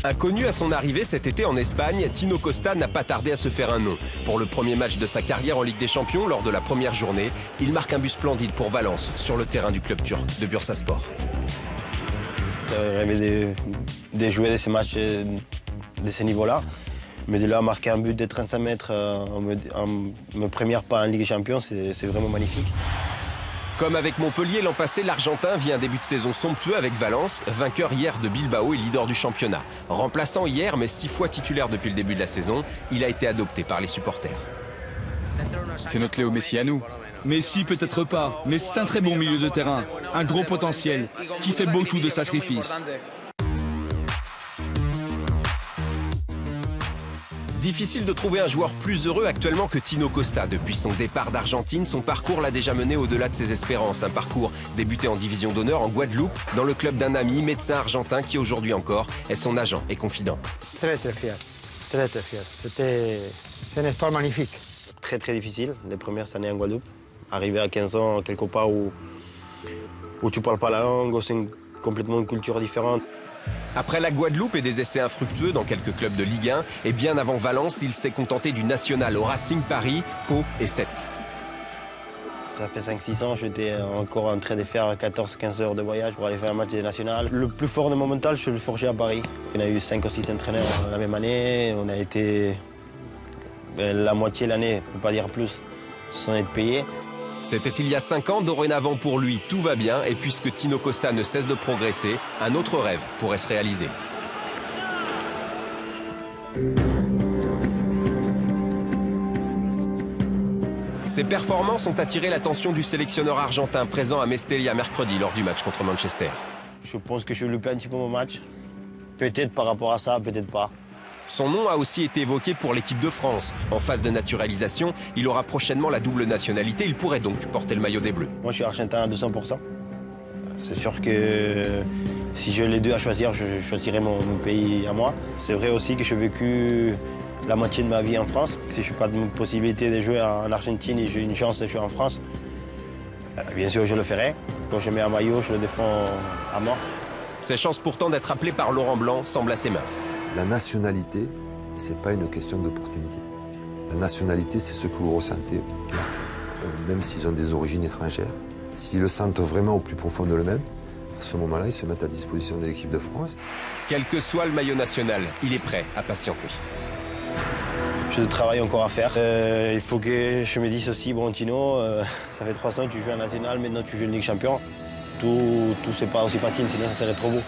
Inconnu à son arrivée cet été en Espagne, Tino Costa n'a pas tardé à se faire un nom. Pour le premier match de sa carrière en Ligue des Champions, lors de la première journée, il marque un but splendide pour Valence, sur le terrain du club turc de Bursaspor. J'avais rêvé de jouer de ces matchs de ce niveau-là. Mais de là à marquer un but de 35 mètres en me première pas en Ligue des Champions, c'est vraiment magnifique. Comme avec Montpellier l'an passé, l'Argentin vit un début de saison somptueux avec Valence, vainqueur hier de Bilbao et leader du championnat. Remplaçant hier, mais 6 fois titulaire depuis le début de la saison, il a été adopté par les supporters. C'est notre Léo Messi à nous. Messi peut-être pas, mais c'est un très bon milieu de terrain, un gros potentiel, qui fait beaucoup de sacrifices. Difficile de trouver un joueur plus heureux actuellement que Tino Costa. Depuis son départ d'Argentine, son parcours l'a déjà mené au-delà de ses espérances. Un parcours débuté en division d'honneur en Guadeloupe, dans le club d'un ami, médecin argentin, qui aujourd'hui encore est son agent et confident. Très fier, très fier. C'est une histoire magnifique. Très difficile, les premières années en Guadeloupe. Arriver à 15 ans quelque part où tu parles pas la langue, où c'est complètement une culture différente. Après la Guadeloupe et des essais infructueux dans quelques clubs de Ligue 1, et bien avant Valence, il s'est contenté du national au Racing Paris, Pau et Sète. Ça fait 5-6 ans, j'étais encore en train de faire 14-15 heures de voyage pour aller faire un match national. Le plus fort de mon mental, je l'ai forgé à Paris. On a eu 5 ou 6 entraîneurs la même année. On a été la moitié de l'année, pour ne pas dire plus, sans être payé. C'était il y a 5 ans, dorénavant pour lui, tout va bien. Et puisque Tino Costa ne cesse de progresser, un autre rêve pourrait se réaliser. Ses performances ont attiré l'attention du sélectionneur argentin présent à Mestalla mercredi lors du match contre Manchester. Je pense que je loupé un petit peu mon match. Peut-être par rapport à ça, peut-être pas. Son nom a aussi été évoqué pour l'équipe de France. En phase de naturalisation, il aura prochainement la double nationalité. Il pourrait donc porter le maillot des Bleus. Moi, je suis argentin à 200%. C'est sûr que si j'ai les deux à choisir, je choisirais mon pays à moi. C'est vrai aussi que j'ai vécu la moitié de ma vie en France. Si je n'ai pas de possibilité de jouer en Argentine et j'ai une chance de jouer en France, bien sûr, je le ferai. Quand je mets un maillot, je le défends à mort. Ses chances pourtant d'être appelé par Laurent Blanc semblent assez minces. La nationalité, ce n'est pas une question d'opportunité. La nationalité, c'est ce que vous ressentez là. Même s'ils ont des origines étrangères. S'ils le sentent vraiment au plus profond de eux-mêmes, à ce moment-là, ils se mettent à disposition de l'équipe de France. Quel que soit le maillot national, il est prêt à patienter. J'ai du travail encore à faire. Il faut que je me dise aussi, bon Tino, ça fait 3 ans que tu joues en national, maintenant tu joues en Ligue des Champions. Tout c'est pas aussi facile, sinon ça serait trop beau.